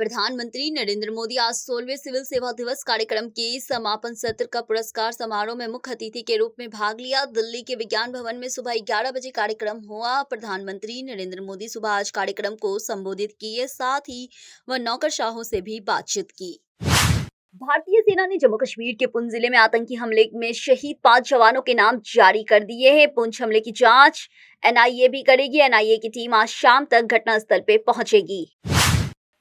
प्रधानमंत्री नरेंद्र मोदी आज 16वें सिविल सेवा दिवस कार्यक्रम के समापन सत्र का पुरस्कार समारोह में मुख्य अतिथि के रूप में भाग लिया। दिल्ली के विज्ञान भवन में सुबह 11 बजे कार्यक्रम हुआ। प्रधानमंत्री नरेंद्र मोदी सुबह आज कार्यक्रम को संबोधित किए, साथ ही वह नौकरशाहों से भी बातचीत की। भारतीय सेना ने जम्मू कश्मीर के पुंछ जिले में आतंकी हमले में शहीद 5 जवानों के नाम जारी कर दिए हैं। पुंछ हमले की जांच एनआईए भी करेगी। एनआईए की टीम आज शाम तक घटनास्थल पे पहुंचेगी।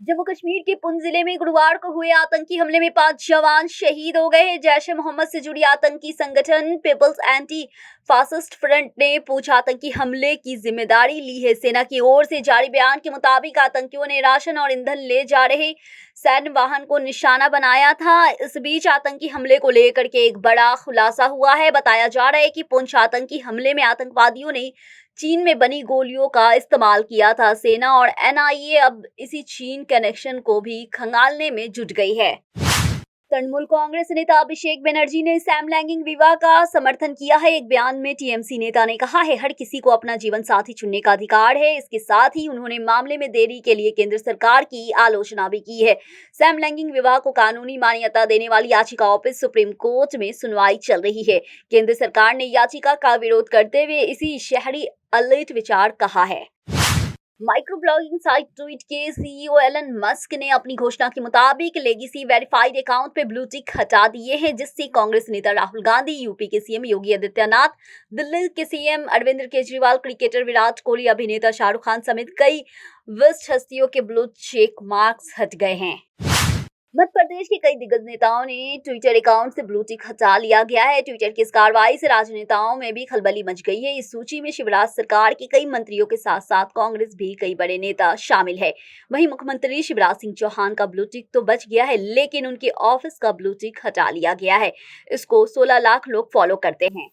जम्मू कश्मीर के पुंछ जिले में गुरुवार को हुए आतंकी हमले में 5 जवान शहीद हो गए हैं। जैश-ए-मोहम्मद से जुड़ी आतंकी संगठन पीपल्स एंटी फासिस्ट फ्रंट ने पुंछ आतंकी हमले की जिम्मेदारी ली है। सेना की ओर से जारी बयान के मुताबिक आतंकियों ने राशन और ईंधन ले जा रहे सैन्य वाहन को निशाना बनाया था। इस बीच आतंकी हमले को लेकर के एक बड़ा खुलासा हुआ है। बताया जा रहा है कि पुंछ आतंकी हमले में आतंकवादियों ने चीन में बनी गोलियों का इस्तेमाल किया था। सेना और एनआईए अब इसी चीन कनेक्शन को भी खंगालने में जुट गई है। तृणमूल कांग्रेस नेता अभिषेक बनर्जी ने समलैंगिक विवाह का समर्थन किया है। एक बयान में टीएमसी नेता ने कहा है, हर किसी को अपना जीवन साथी चुनने का अधिकार है। इसके साथ ही उन्होंने मामले में देरी के लिए केंद्र सरकार की आलोचना भी की है। समलैंगिक विवाह को कानूनी मान्यता देने वाली याचिकाओं पर सुप्रीम कोर्ट में सुनवाई चल रही है। केंद्र सरकार ने याचिका का विरोध करते हुए इसी शहरी अलिट विचार कहा है। माइक्रो ब्लॉगिंग साइट ट्वीट के सीईओ एलन मस्क ने अपनी घोषणा के मुताबिक लेगेसी वेरीफाइड अकाउंट पे ब्लू टिक हटा दिए हैं, जिससे कांग्रेस नेता राहुल गांधी, यूपी के सीएम योगी आदित्यनाथ, दिल्ली के सीएम अरविंद केजरीवाल, क्रिकेटर विराट कोहली, अभिनेता शाहरुख खान समेत कई विशिष्ट हस्तियों के ब्लू चेक मार्क्स हट गए हैं। मध्य प्रदेश के कई दिग्गज नेताओं ने ट्विटर अकाउंट से ब्लू टिक हटा लिया गया है। ट्विटर की इस कार्रवाई से राजनेताओं में भी खलबली मच गई है। इस सूची में शिवराज सरकार के कई मंत्रियों के साथ साथ कांग्रेस भी कई बड़े नेता शामिल है। वहीं मुख्यमंत्री शिवराज सिंह चौहान का ब्लू टिक तो बच गया है, लेकिन उनके ऑफिस का ब्लू टिक हटा लिया गया है। इसको 16 लाख लोग फॉलो करते हैं।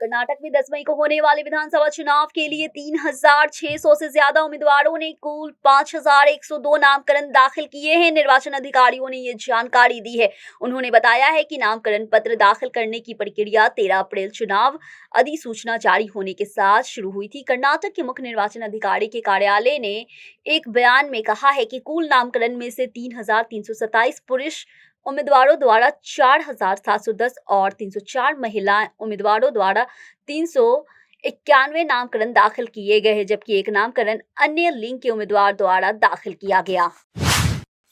कर्नाटक में 10 मई को होने वाले विधानसभा चुनाव के लिए 3,600 से ज्यादा उम्मीदवारों ने कुल 5,102 नामकरण दाखिल किए हैं। निर्वाचन अधिकारियों ने ये जानकारी दी है। उन्होंने बताया है कि नामकरण पत्र दाखिल करने की प्रक्रिया 13 अप्रैल चुनाव अधिसूचना जारी होने के साथ शुरू हुई थी। कर्नाटक के मुख्य निर्वाचन अधिकारी के कार्यालय ने एक बयान में कहा है कि कुल नामकरण में से 3,327 पुरुष उम्मीदवारों द्वारा 4,710 और 304 महिला उम्मीदवारों द्वारा 391 नामकरण दाखिल किए गए हैं, जबकि एक नामकरण अन्य लिंग के उम्मीदवार द्वारा दाखिल किया गया।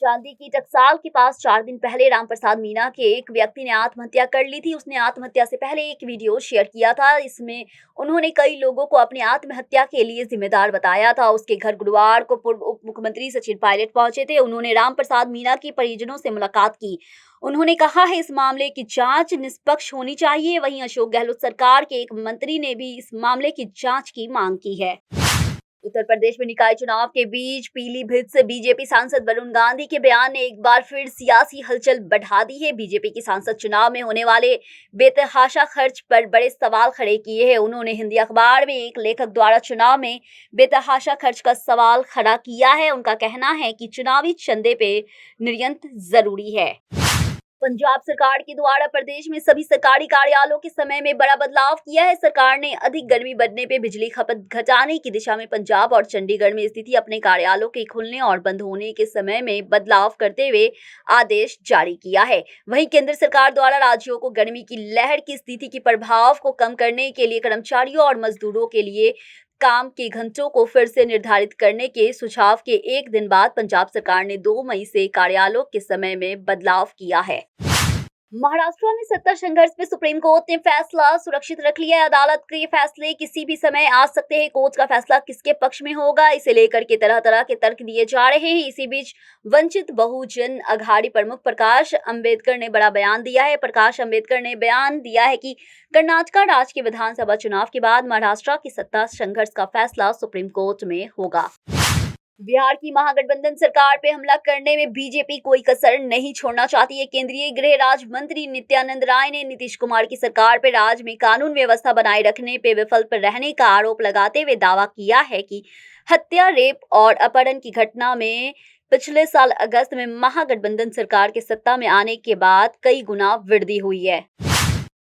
चांदी की टकसाल के पास 4 दिन पहले रामप्रसाद मीणा के एक व्यक्ति ने आत्महत्या कर ली थी। उसने आत्महत्या से पहले एक वीडियो शेयर किया था। इसमें उन्होंने कई लोगों को अपनी आत्महत्या के लिए जिम्मेदार बताया था। उसके घर गुरुवार को पूर्व उप मुख्यमंत्री सचिन पायलट पहुंचे थे। उन्होंने रामप्रसाद मीणा के परिजनों से मुलाकात की। उन्होंने कहा है, इस मामले की जांच निष्पक्ष होनी चाहिए। वहीं अशोक गहलोत सरकार के एक मंत्री ने भी इस मामले की जांच की मांग की है। उत्तर प्रदेश में निकाय चुनाव के बीच पीलीभीत से बीजेपी सांसद वरुण गांधी के बयान ने एक बार फिर सियासी हलचल बढ़ा दी है। बीजेपी की सांसद चुनाव में होने वाले बेतहाशा खर्च पर बड़े सवाल खड़े किए हैं। उन्होंने हिंदी अखबार में एक लेखक द्वारा चुनाव में बेतहाशा खर्च का सवाल खड़ा किया है। उनका कहना है कि चुनावी चंदे पे निर्यंत जरूरी है। पंजाब सरकार के द्वारा प्रदेश में सभी सरकारी कार्यालयों के समय में बड़ा बदलाव किया है। सरकार ने अधिक गर्मी बढ़ने पे बिजली खपत घटाने की दिशा में पंजाब और चंडीगढ़ में स्थित अपने कार्यालयों के खुलने और बंद होने के समय में बदलाव करते हुए आदेश जारी किया है। वहीं केंद्र सरकार द्वारा राज्यों को गर्मी की लहर की स्थिति के प्रभाव को कम करने के लिए कर्मचारियों और मजदूरों के लिए काम के घंटों को फिर से निर्धारित करने के सुझाव के एक दिन बाद पंजाब सरकार ने 2 मई से कार्यालयों के समय में बदलाव किया है। महाराष्ट्र में सत्ता संघर्ष में सुप्रीम कोर्ट ने फैसला सुरक्षित रख लिया है। अदालत के फैसले किसी भी समय आ सकते हैं। कोर्ट का फैसला किसके पक्ष में होगा, इसे लेकर के तरह तरह के तर्क दिए जा रहे हैं। इसी बीच वंचित बहुजन अघाड़ी प्रमुख प्रकाश अंबेडकर ने बड़ा बयान दिया है। प्रकाश अंबेडकर ने बयान दिया है कि कर्नाटक राज्य के विधानसभा चुनाव के बाद महाराष्ट्र की सत्ता संघर्ष का फैसला सुप्रीम कोर्ट में होगा। बिहार की महागठबंधन सरकार पे हमला करने में बीजेपी कोई कसर नहीं छोड़ना चाहती है। केंद्रीय गृह राज्य मंत्री नित्यानंद राय ने नीतीश कुमार की सरकार पर राज्य में कानून व्यवस्था बनाए रखने पे विफल रहने का आरोप लगाते हुए दावा किया है कि हत्या, रेप और अपहरण की घटना में पिछले साल अगस्त में महागठबंधन सरकार के सत्ता में आने के बाद कई गुना वृद्धि हुई है।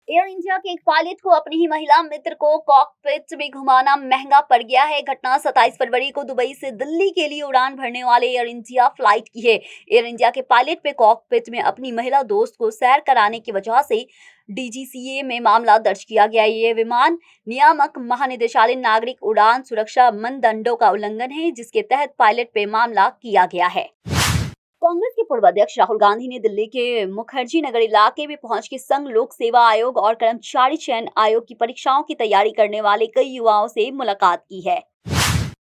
एयर इंडिया के एक पायलट को अपनी ही महिला मित्र को कॉकपिट में घुमाना महंगा पड़ गया है। घटना 27 फरवरी को दुबई से दिल्ली के लिए उड़ान भरने वाले एयर इंडिया फ्लाइट की है। एयर इंडिया के पायलट पे कॉकपिट में अपनी महिला दोस्त को सैर कराने की वजह से डीजीसीए में मामला दर्ज किया गया। ये विमान नियामक महानिदेशालय नागरिक उड़ान सुरक्षा मानदंडों का उल्लंघन है, जिसके तहत पायलट पे मामला किया गया है। कांग्रेस के पूर्व अध्यक्ष राहुल गांधी ने दिल्ली के मुखर्जी नगर इलाके में पहुंच के संघ लोक सेवा आयोग और कर्मचारी चयन आयोग की परीक्षाओं की तैयारी करने वाले कई युवाओं से मुलाकात की है।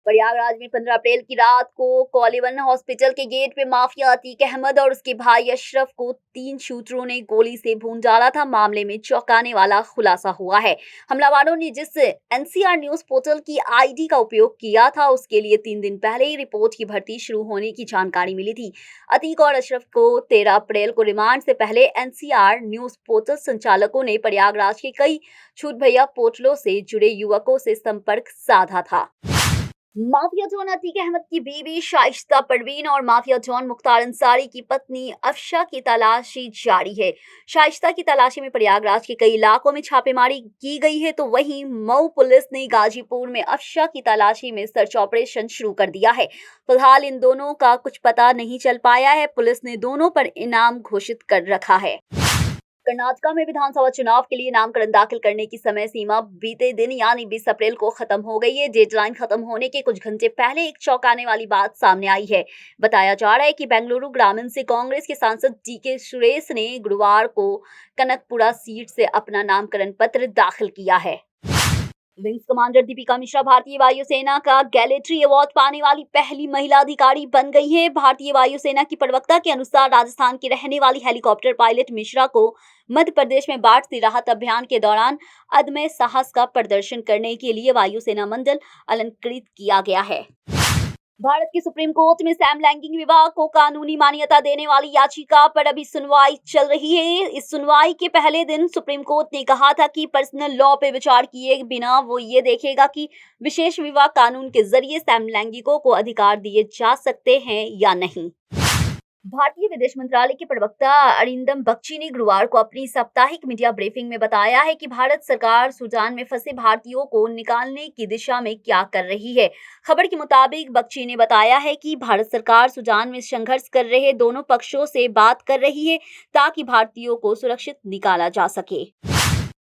प्रयागराज में 15 अप्रैल की रात को कॉलीवन हॉस्पिटल के गेट पे माफिया अतीक अहमद और उसके भाई अशरफ को 3 शूटरों ने गोली से भून डाला था। मामले में चौंकाने वाला खुलासा हुआ है। हमलावरों ने जिस एनसीआर न्यूज पोर्टल की आईडी का उपयोग किया था, उसके लिए 3 दिन पहले ही रिपोर्ट की भर्ती शुरू होने की जानकारी मिली थी। अतीक और अशरफ को 13 अप्रैल को रिमांड से पहले एनसीआर न्यूज पोर्टल संचालकों ने प्रयागराज के कई छूट भैया पोर्टलों से जुड़े युवकों से संपर्क साधा था। माफिया डॉन अतीक अहमद की बीवी शाइस्ता परवीन और माफिया डॉन मुख्तार अंसारी की पत्नी अफशा की तलाशी जारी है। शाइस्ता की तलाशी में प्रयागराज के कई इलाकों में छापेमारी की गई है, तो वहीं मऊ पुलिस ने गाजीपुर में अफशा की तलाशी में सर्च ऑपरेशन शुरू कर दिया है। फिलहाल इन दोनों का कुछ पता नहीं चल पाया है। पुलिस ने दोनों पर इनाम घोषित कर रखा है। कर्नाटका में विधानसभा चुनाव के लिए नामकरण दाखिल करने की समय सीमा बीते दिन यानी 20 अप्रैल को खत्म हो गई है। डेडलाइन खत्म होने के कुछ घंटे पहले एक चौंकाने वाली बात सामने आई है। बताया जा रहा है कि बेंगलुरु ग्रामीण से कांग्रेस के सांसद टीके सुरेश ने गुरुवार को कनकपुरा सीट से अपना नामकरण पत्र दाखिल किया है। विंग्स कमांडर दीपिका मिश्रा भारतीय वायुसेना का गैलेट्री अवार्ड पाने वाली पहली महिला अधिकारी बन गई है। भारतीय वायुसेना की प्रवक्ता के अनुसार राजस्थान की रहने वाली हेलीकॉप्टर पायलट मिश्रा को मध्य प्रदेश में बाढ़ से राहत अभियान के दौरान अदम्य साहस का प्रदर्शन करने के लिए वायुसेना मंडल अलंकृत किया गया है। भारत की सुप्रीम कोर्ट में सैम लैंगिक विवाह को कानूनी मान्यता देने वाली याचिका पर अभी सुनवाई चल रही है। इस सुनवाई के पहले दिन सुप्रीम कोर्ट ने कहा था कि पर्सनल लॉ पे विचार किए बिना वो ये देखेगा कि विशेष विवाह कानून के जरिए सैम लैंगिकों को अधिकार दिए जा सकते हैं या नहीं। भारतीय विदेश मंत्रालय के प्रवक्ता अरिंदम बख्शी ने गुरुवार को अपनी साप्ताहिक मीडिया ब्रीफिंग में बताया है कि भारत सरकार सूडान में फंसे भारतीयों को निकालने की दिशा में क्या कर रही है। खबर के मुताबिक बख्शी ने बताया है कि भारत सरकार सूडान में संघर्ष कर रहे दोनों पक्षों से बात कर रही है ताकि भारतीयों को सुरक्षित निकाला जा सके।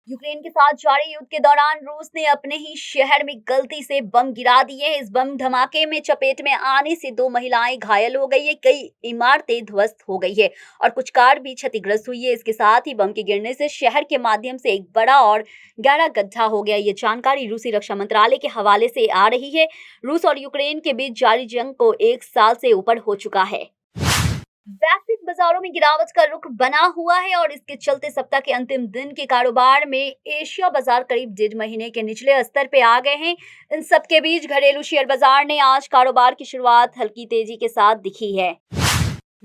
यूक्रेन के साथ जारी युद्ध के दौरान रूस ने अपने ही शहर में गलती से बम गिरा दिए। इस बम धमाके में चपेट में आने से 2 महिलाएं घायल हो गई है, कई इमारतें ध्वस्त हो गई है और कुछ कार भी क्षतिग्रस्त हुई है। इसके साथ ही बम के गिरने से शहर के माध्यम से एक बड़ा और गहरा गड्ढा हो गया। ये जानकारी रूसी रक्षा मंत्रालय के हवाले से आ रही है। रूस और यूक्रेन के बीच जारी जंग को 1 साल से ऊपर हो चुका है। वैश्विक बाजारों में गिरावट का रुख बना हुआ है और इसके चलते सप्ताह के अंतिम दिन के कारोबार में एशिया बाजार करीब 1.5 महीने के निचले स्तर पे आ गए हैं। इन सब के बीच घरेलू शेयर बाजार ने आज कारोबार की शुरुआत हल्की तेजी के साथ दिखी है।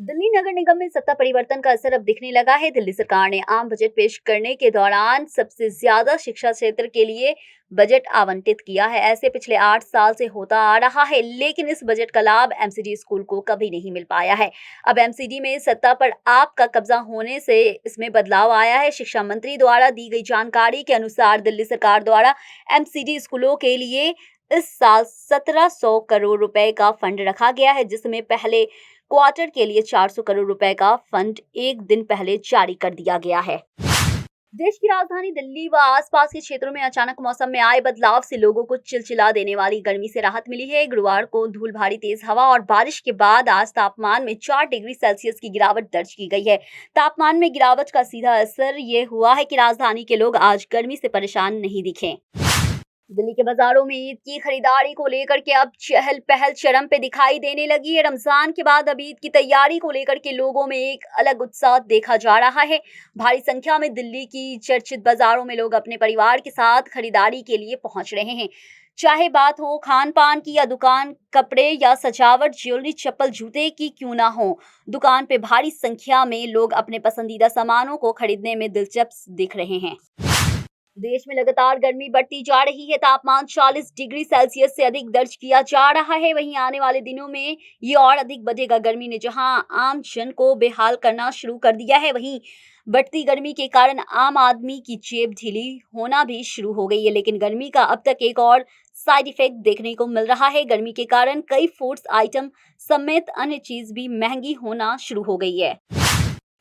दिल्ली नगर निगम में सत्ता परिवर्तन का असर अब दिखने लगा है। दिल्ली सरकार ने आम बजट पेश करने के दौरान सबसे ज्यादा शिक्षा क्षेत्र के लिए बजट आवंटित किया है। ऐसे पिछले 8 साल से होता आ रहा है, लेकिन इस बजट का लाभ एमसीडी स्कूल को कभी नहीं मिल पाया है। अब एमसीडी में सत्ता पर आपका कब्जा होने से इसमें बदलाव आया है। शिक्षा मंत्री द्वारा दी गई जानकारी के अनुसार दिल्ली सरकार द्वारा एमसीडी स्कूलों के लिए इस साल 1700 करोड़ रुपए का फंड रखा गया है, जिसमें पहले क्वार्टर के लिए 400 करोड़ रुपए का फंड एक दिन पहले जारी कर दिया गया है। देश की राजधानी दिल्ली व आसपास के क्षेत्रों में अचानक मौसम में आए बदलाव से लोगों को चिलचिला देने वाली गर्मी से राहत मिली है। गुरुवार को धूल भारी तेज हवा और बारिश के बाद आज तापमान में 4 डिग्री सेल्सियस की गिरावट दर्ज की गई है। तापमान में गिरावट का सीधा असर ये हुआ है कि राजधानी के लोग आज गर्मी से परेशान नहीं दिखे। दिल्ली के बाजारों में ईद की खरीदारी को लेकर के अब चहल पहल चरम पे दिखाई देने लगी है। रमजान के बाद अब ईद की तैयारी को लेकर के लोगों में एक अलग उत्साह देखा जा रहा है। भारी संख्या में दिल्ली की चर्चित बाजारों में लोग अपने परिवार के साथ खरीदारी के लिए पहुंच रहे हैं। चाहे बात हो खान पान की या दुकान, कपड़े या सजावट, ज्वेलरी, चप्पल, जूते की क्यों ना हो, दुकान पे भारी संख्या में लोग अपने पसंदीदा सामानों को खरीदने में दिलचस्प दिख रहे हैं। देश में लगातार गर्मी बढ़ती जा रही है। तापमान 40 डिग्री सेल्सियस से अधिक दर्ज किया जा रहा है। वहीं आने वाले दिनों में ये और अधिक बढ़ेगा। गर्मी ने जहां आम जन को बेहाल करना शुरू कर दिया है, वहीं बढ़ती गर्मी के कारण आम आदमी की जेब ढीली होना भी शुरू हो गई है। लेकिन गर्मी का अब तक एक और साइड इफेक्ट देखने को मिल रहा है। गर्मी के कारण कई फूड्स आइटम समेत अन्य चीज भी महंगी होना शुरू हो गई है।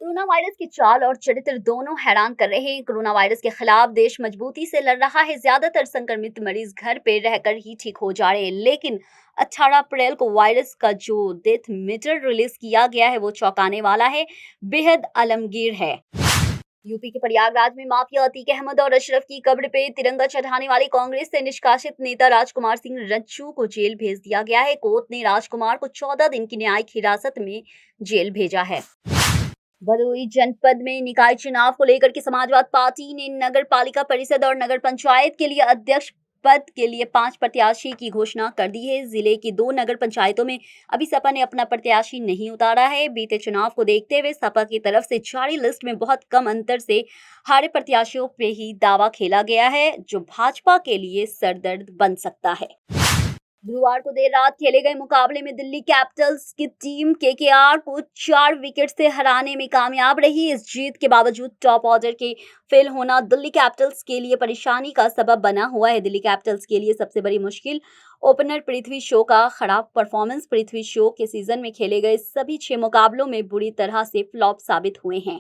कोरोना वायरस की चाल और चरित्र दोनों हैरान कर रहे हैं। कोरोना वायरस के खिलाफ देश मजबूती से लड़ रहा है। ज्यादातर संक्रमित मरीज घर पे रहकर ही ठीक हो जा रहे हैं। लेकिन 18 अप्रैल को वायरस का जो डेथ मीटर रिलीज किया गया है वो चौंकाने वाला है, बेहद आलमगीर है। यूपी के प्रयागराज में माफिया अतीक अहमद और अशरफ की कब्र पे तिरंगा चढ़ाने वाले कांग्रेस से निष्कासित नेता राजकुमार सिंह रज्जू को जेल भेज दिया गया है। कोर्ट ने राजकुमार को 14 दिन की न्यायिक हिरासत में जेल भेजा है। भदोही जनपद में निकाय चुनाव को लेकर के समाजवादी पार्टी ने नगर पालिका परिषद और नगर पंचायत के लिए अध्यक्ष पद के लिए 5 प्रत्याशी की घोषणा कर दी है। जिले की 2 नगर पंचायतों में अभी सपा ने अपना प्रत्याशी नहीं उतारा है। बीते चुनाव को देखते हुए सपा की तरफ से जारी लिस्ट में बहुत कम अंतर से हारे प्रत्याशियों पे ही दावा खेला गया है, जो भाजपा के लिए सरदर्द बन सकता है। गुरुवार को देर रात खेले गए मुकाबले में दिल्ली कैपिटल्स की टीम केकेआर को 4 विकेट से हराने में कामयाब रही। इस जीत के बावजूद टॉप ऑर्डर के फेल होना दिल्ली कैपिटल्स के लिए परेशानी का सबब बना हुआ है। दिल्ली कैपिटल्स के लिए सबसे बड़ी मुश्किल ओपनर पृथ्वी शॉ का खराब परफॉर्मेंस। पृथ्वी शॉ के सीजन में खेले गए सभी 6 मुकाबलों में बुरी तरह से फ्लॉप साबित हुए हैं।